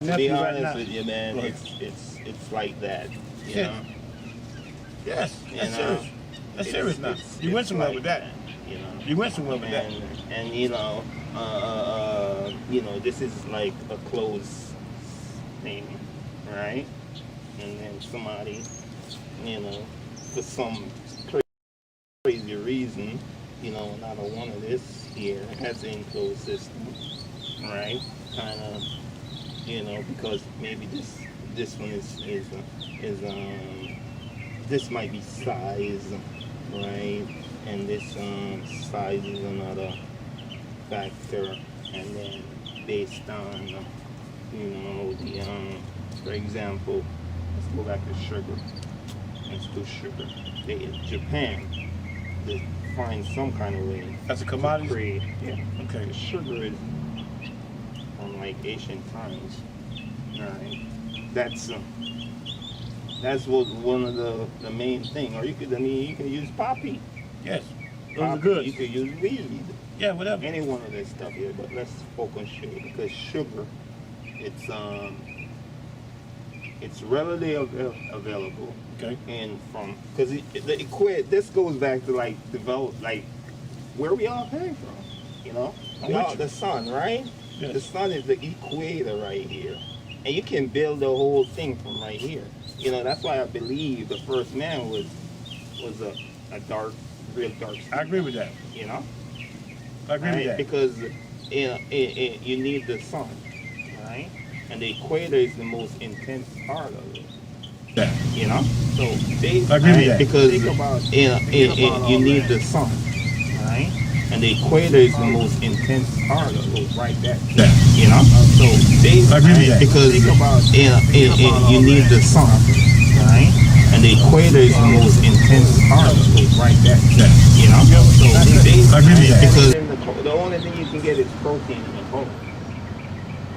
To be honest right with you, man, it's like that. You know. Yes, that's know, serious. That's serious now. You went somewhere like with that. You know. You went somewhere with that. And this is like a closed thing, right? And then somebody, for some crazy reason, not a one of this here has an enclosed system, right? Kind of, because maybe this one is this might be size, right? And this size is another factor, and then based on the for example, let's go back to sugar. Let's do sugar. Japan, they find some kind of way. That's a commodity. To create, yeah. Okay. The sugar is from like ancient times, right? That's one of the main thing. Or you can use poppy. Yes. Those Poppy, are good. You could use weed. Yeah, whatever. Any one of this stuff here, but let's focus on sugar because sugar, it's readily available. Okay. And because this goes back to like where we all came from, the sun, right? Yes. The sun is the equator right here, and you can build the whole thing from right here. That's why I believe the first man was a real dark skin. I agree with that. I agree with that. Because you need the sun, right? And the equator is the most intense part of it. Yeah. So I agree with that. Because you need the sun, right? And the equator is the most intense part of it, right there. Yeah. So I agree with that. Because you need the sun, right? And the equator is the most intense part of it, right there. Yeah. So I agree with that. Because the only thing you can get is protein in the cold.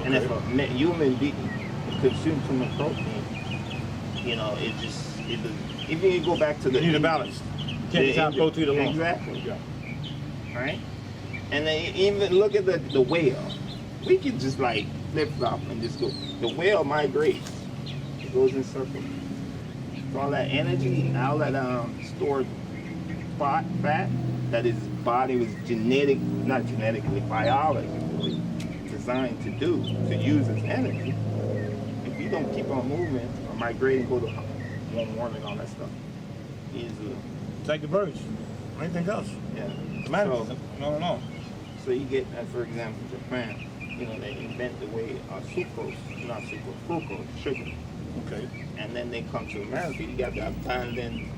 And if a human being consumes too much protein, if you go back to the... You need a balance. You can't just have protein alone. Exactly. Yeah. Right? And then even look at the whale. We can just like flip-flop and just go. The whale migrates. It goes in circles. So all that energy, all that stored fat that his body was not genetically, biologically designed to do, to use as energy. If you don't keep on moving or migrating, go to warming, all that stuff, take the birds. Anything else? Yeah. No. So you get, for example, Japan, they invent the way fructose, sugar. Okay. And then they come to America. You got to abandon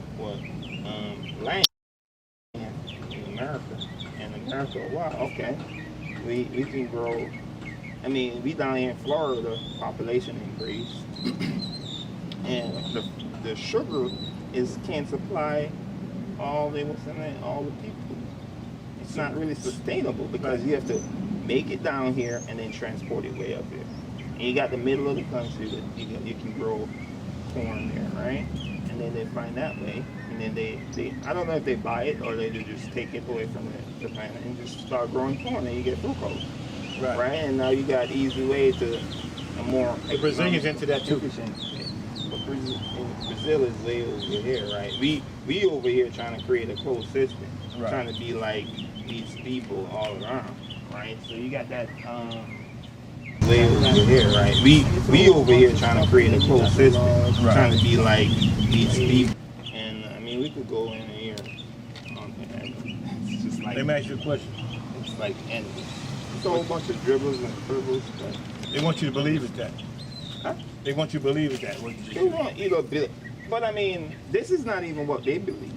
land in America. And America, wow, okay, we can grow. I mean, we down here in Florida, population increased, and the sugar can't supply all the people. It's not really sustainable because you have to make it down here and then transport it way up here. And you got the middle of the country that you can grow corn there, right? And then they find that way, and then they I don't know if they buy it or they just take it away from the planet and just start growing corn, and you get fructose, right? And now you got easy way to a more. The Brazilians into that too. But Brazil is way over here, right? We over here trying to create a closed system, trying to be like these people all around, right? So you got that way over here, right? We over here trying to create a closed system, trying to be like these people. And I mean, we could go in here. It's just like. Let me ask you a question. It's like endless. It's a whole bunch of dribbles and dribbles. They want you to believe it's that. Huh? They want you to believe it's that. They want you to believe. But I mean, this is not even what they believe.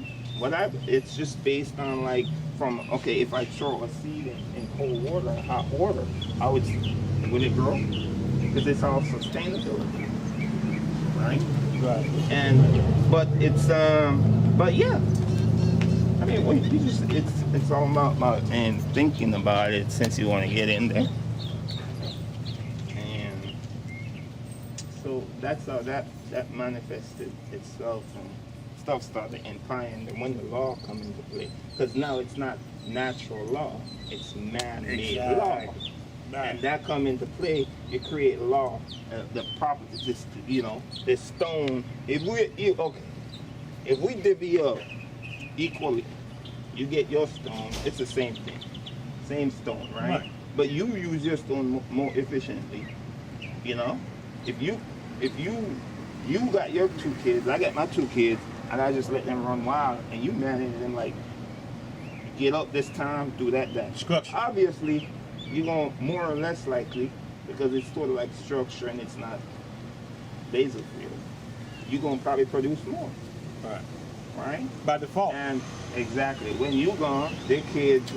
It's just based on like if I throw a seed in cold water, hot water, will it grow? Because it's all sustainability, right? Right. But yeah. I mean, it's all about and thinking about it since you want to get in there. And so that's how that manifested itself, and stuff started implying that when the law comes into play, because now it's not natural law, it's man-made law. Right. and that come into play. You create law, the property, this this stone. If we divvy up equally, you get your stone. It's the same thing, same stone, right? But you use your stone more efficiently. If you got your 2 kids, I got my 2 kids, and I just let them run wild, and you manage them like get up this time, do that. Structure. Obviously, you're going more or less likely, because it's sort of like structure and it's not laser field. You're going to probably produce more. Right? By default. And exactly. When you gone, their kids,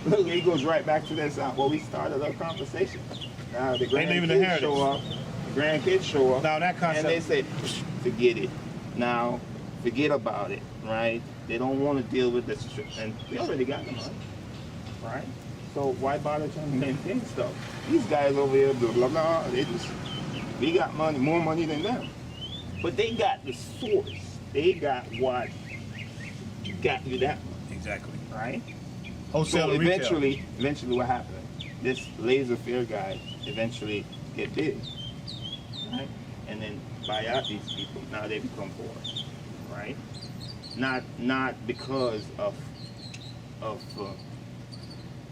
look, it goes right back to this. Well, we started our conversation. Now the grandkids show up. Now that concept. And they say, forget it. Now, forget about it, right? They don't want to deal with this, and we already got the money, right? So why bother trying to maintain stuff? These guys over here, blah blah blah. We got money, more money than them, but they got the source. They got what got you that money. Exactly. Right. Wholesale. So and eventually, what happened? This laissez-faire guy eventually get big, right? And then buy out these people. Now they become poor, right? Not because of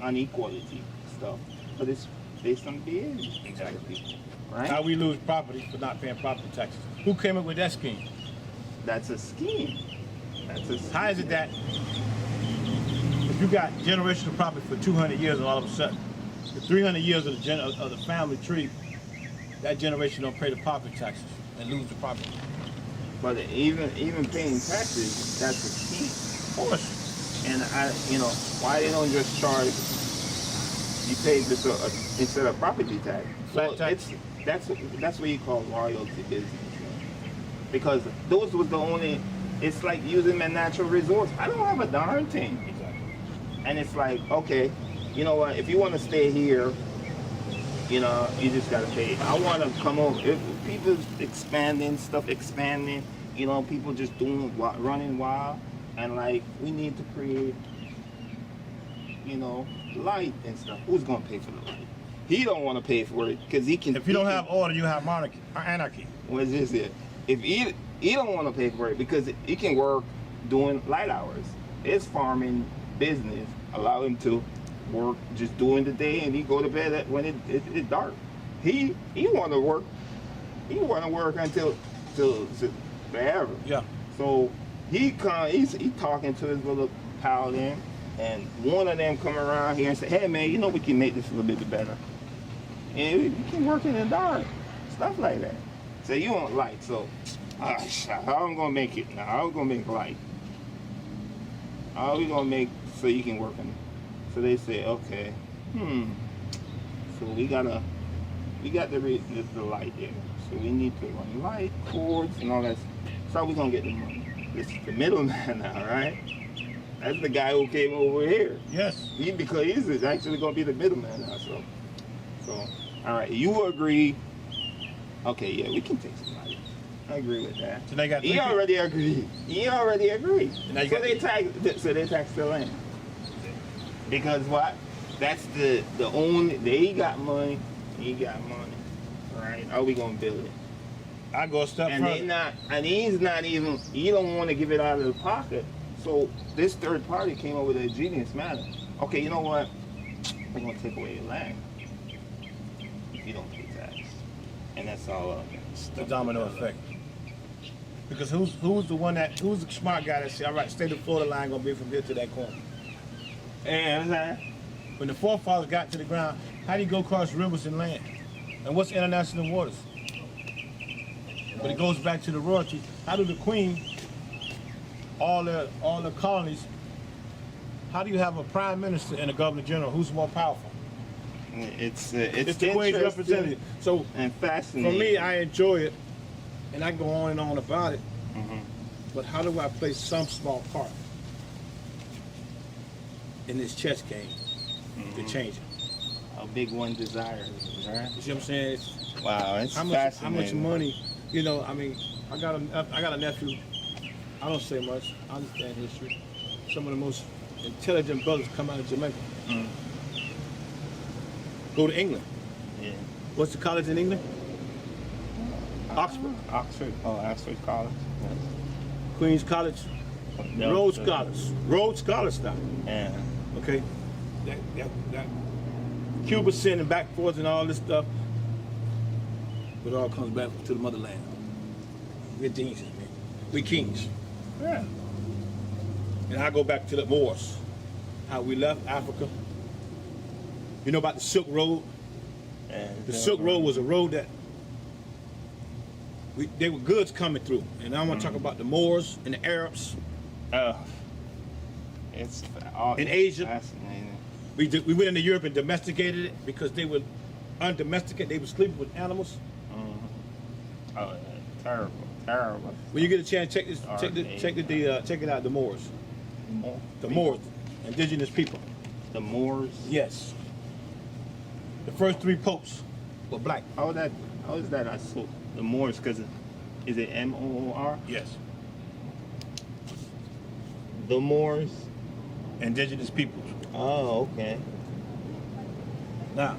inequality stuff, but it's based on behavior. Exactly. Right? How we lose property for not paying property taxes. Who came up with that scheme? That's a scheme. How is it that if you got generational property for 200 years and all of a sudden, the 300 years of the family tree, that generation don't pay the property taxes and lose the property? But even paying taxes, that's a scheme. Of course. And why they don't just charge you pay this instead of property tax? Flat tax. That's what you call royalty business. Because those was the only. It's like using my natural resource. I don't have a darn thing. Exactly. And it's like, okay, you know what? If you want to stay here, you just gotta pay. I want to come over. If people expanding, people just running wild, and like we need to create, light and stuff. Who's gonna pay for the light? He don't want to pay for it because he can. If you don't have order, you have monarchy or anarchy. What's this here? If he don't want to pay for it because he can work doing light hours. His farming business allow him to work just during the day, and he go to bed when it's dark. He want to work. He want to work until forever. Yeah. So he's talking to his little pal then, and one of them come around here and say, "Hey man, we can make this a little bit better, and we can work in the dark, stuff like that." So you want light, so how I'm gonna make it now? How I'm gonna make light? How are we gonna make so you can work in it? So they say, okay, so we got the light there. So we need to run light cords and all that. So how we gonna get the money? This is the middleman now, right? That's the guy who came over here. Yes. Because he's actually gonna be the middleman now. So all right, you agree? Okay, yeah, we can take some light. I agree with that. So they got. He already agreed. So they tax the land. Because what? That's the only. They got money. He got money. Right? How we gonna build it? I go a step further. He's not even. He don't want to give it out of the pocket. So this third party came up with a genius manner. Okay, you know what? We're gonna take away your land if you don't pay tax, and that's all. The domino effect. Because who's the smart guy that said, all right, state of Florida line gonna be from here to that corner? And when the forefathers got to the ground, how do you go across rivers and land? And what's international waters? But it goes back to the royalty. How do the Queen, all the colonies, how do you have a prime minister and a governor general? Who's more powerful? It's the Queen's representative. So and fascinating. For me, I enjoy it, and I go on and on about it. Mm-hmm. But how do I play some small part in this chess game to change it? A big one desires, right? You see what I'm saying? Wow, it's how much money? I got a nephew. I don't say much. I understand history. Some of the most intelligent brothers come out of Jamaica. Mm. Go to England. Yeah. What's the college in England? Oxford. Oxford. Oh, Oxford College. Queen's College. No, Rhodes Scholars. Rhodes Scholars now. Yeah. Okay? That Cuba sending back and forth and all this stuff. But it all comes back to the motherland. We're geniuses, man. We kings. Yeah. And I go back to the Moors. How we left Africa. You know about the Silk Road? The Silk Road was a road that there were goods coming through. And I want to talk about the Moors and the Arabs. It's in Asia. Fascinating. We went into Europe and domesticated it because they were undomesticated. They were sleeping with animals. Oh, terrible, terrible. When you get a chance, check it out. The Moors, the Moors, indigenous people. The Moors. Yes. The first 3 popes were black. How is that? I saw the Moors because is it M-O-O-R? Yes. The Moors. Indigenous people. Oh, okay. Now,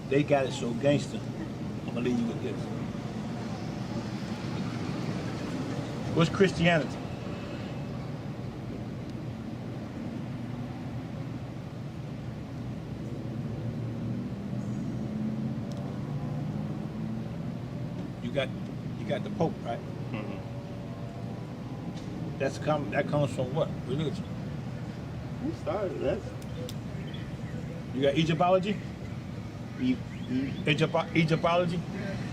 they got it so gangster. I'm gonna leave you with this. What's Christianity? You got the Pope, right? Mm-hmm. That comes from what? Religion. Who started that? You got Egyptology? Egyptology?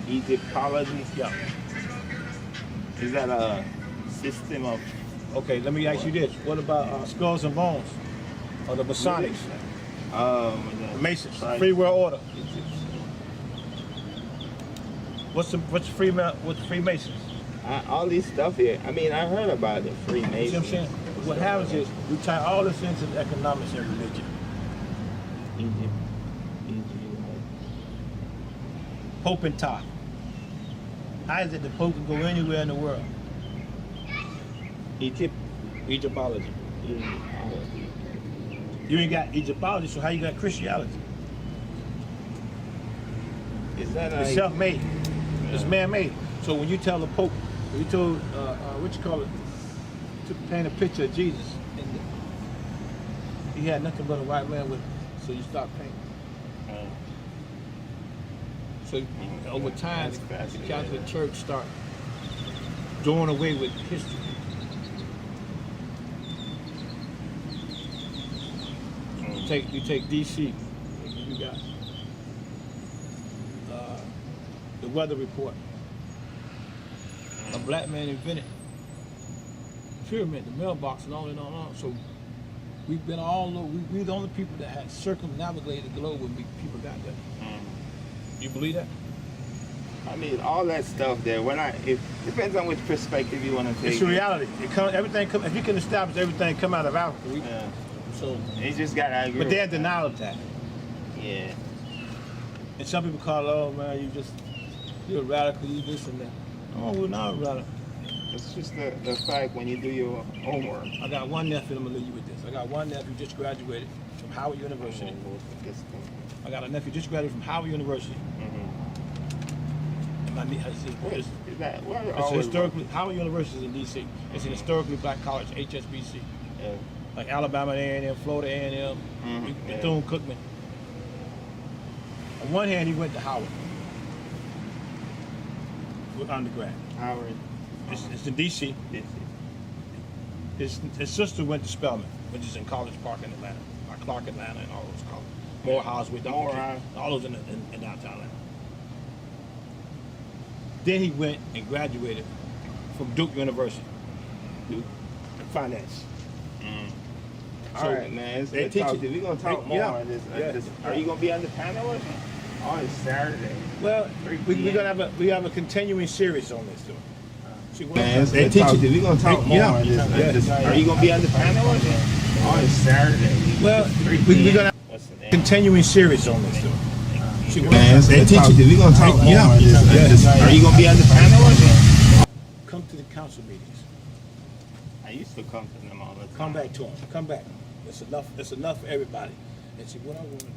Egyptology? Yeah. Is that a system of... Okay, let me ask you this. What about Skulls and Bones? Or the Masonics? The Masons, Free World Order. What's Freemasons? All these stuff here. I mean, I heard about the You see what I'm Freemasons. saying? What happens is we tie all this into economics and religion. Egypt. Pope and tie. How is it the Pope can go anywhere in the world? Egyptology. You ain't got Egyptology, so how you got Christianity? Is that It's a... self-made. It's man-made. So when you tell the Pope, when you told what you call it, to paint a picture of Jesus, and he had nothing but a white man with him, so you stop painting. So over time, the Catholic Church start doing away with history. You take D.C. You got the weather report. A black man invented pyramid, the mailbox, and on and on and on. So we've been all over. We're the only people that had circumnavigated the globe when people got there. You believe that? I mean, all that stuff there. It depends on which perspective you want to take. It's a reality. If you can establish everything come out of Africa. So you just got to agree. But they're in denial of that. Yeah. And some people call it, oh man, you're a radical, you this and that. Oh, we're not a radical. It's just the fact when you do your homework. I got one nephew, I'm gonna leave you with this. I got one nephew just graduated from Howard University. I got a nephew just graduated from Howard University. And my niece, Howard University is in D.C. It's an historically black college, HSBC. Yeah. Like Alabama A&M, Florida A&M, Bethune-Cookman. On one hand, he went to Howard with undergrad. Howard. It's in D.C. His sister went to Spelman, which is in College Park in Atlanta, or Clark, Atlanta, and all those colleges. Morehouse with all those in downtown Atlanta. Then he went and graduated from Duke University, in finance. All right, man. It's good talk. We're going to talk more on this. Are you going to be on the panel with me? Oh, it's Saturday. Well, we have a continuing series on this, though. Man, it's good talk. We're going to talk more on this. Are you going to be on the panel with me? Oh, it's Saturday. Well, we're going to have a continuing series on this, though. Man, it's good talk. We're going to talk more on this. Are you going to be on the panel with me? Come to the council meetings. I used to come to them all the time. Come back to them. Come back. It's enough. It's enough for everybody. And see what I want to do.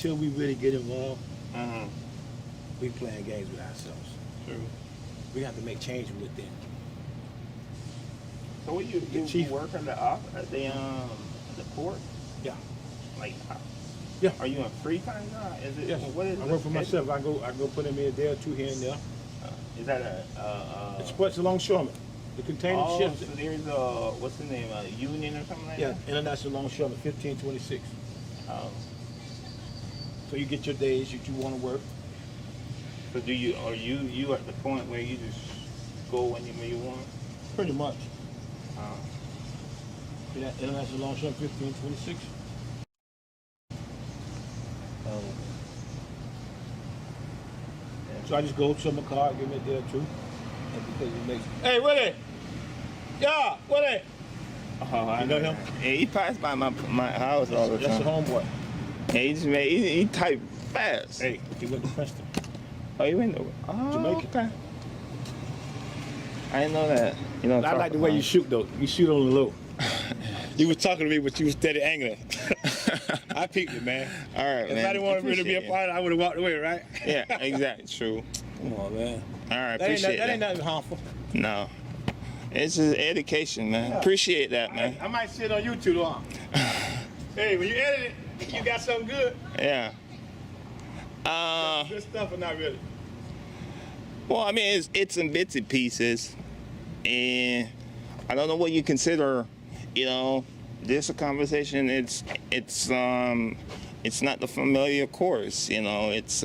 until we really get involved, Uh-huh. we playing games with ourselves. True. We have to make changes within. So what you chief- work at the port? Yeah. Like, Yeah. are you in free time now? Is it? Yes. What is I the work for schedule? myself. I go put in a day or two here and there. Is that It's a longshoreman. The container oh, ships. so there's what's the name? A union or something like Yeah, that? international longshoreman, 1526. Oh. So you get your days that you want to work. So are you at the point where you just go whenever you want? Pretty much. Oh. Yeah, international longshoreman, 1526. So I just go to my car, give me a day or two, and because it makes. Hey, Willie! Yeah, Willie! Oh, I You know him? Yeah, he passed by my house all the That's time. the homeboy. Yeah, he type fast. Hey, he went to Princeton. Oh, you went over? Oh, Jamaican. okay. I didn't know that. You know, I like the way you shoot though. You shoot on the low. You was talking to me, but you was steady angling. I peeped it, man. All right, If man. I didn't want me to be a Appreciate part, I would have walked away, right? it. Yeah, exactly. True. Come on, man. All right, That ain't, appreciate that ain't nothing harmful. No. It's just education, man. Yeah. Appreciate that, man. I might sit on YouTube long. Hey, when you edit it, you got something good. Yeah. Good stuff or not really? Well, I mean, it's in bits and pieces, and I don't know what you consider. You know, this a conversation. It's not the familiar course. You know, it's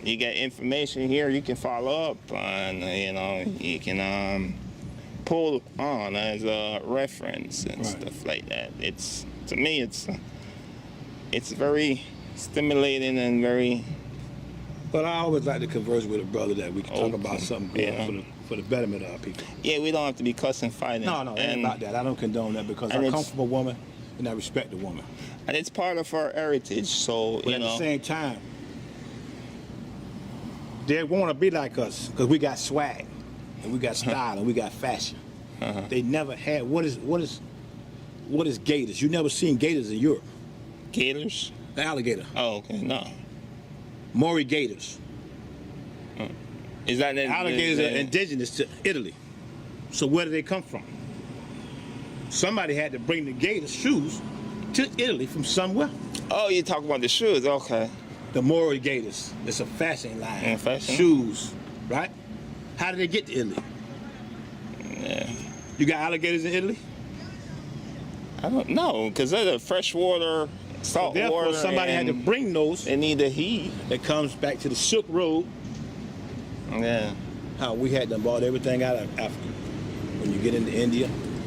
you get information here you can follow up on. You know, you can pull on as a reference and Right. stuff like that. It's to me, it's very stimulating and very. But I always like to converse with a brother that we can talk Open, about something good yeah. for the betterment of our people. Yeah, we don't have to be cussing, fighting. No, it ain't about that. I don't condone that because and I it's- come from a woman and I respect the woman. And it's part of our heritage, so But you at know. the same time, they want to be like us because we got swag and we got style and we got fashion. They never had what is gators? You never seen gators in Europe. Gators? The alligator, Oh, okay, no. Maury gators. Is that Alligators are indigenous to Italy. So where do they come from? Somebody had to bring the gator shoes to Italy from somewhere. Oh, you talk about the shoes? Okay. The Maury gators. It's a fashion line. Yeah, fashion. Shoes, right? How did they get to Italy? Yeah. You got alligators in Italy? I don't know, because they're the freshwater, salt Therefore, water. somebody had to and bring those. They need the heat. It comes back to the Silk Road. Yeah. How we had them bought everything out of Africa. When you get into India,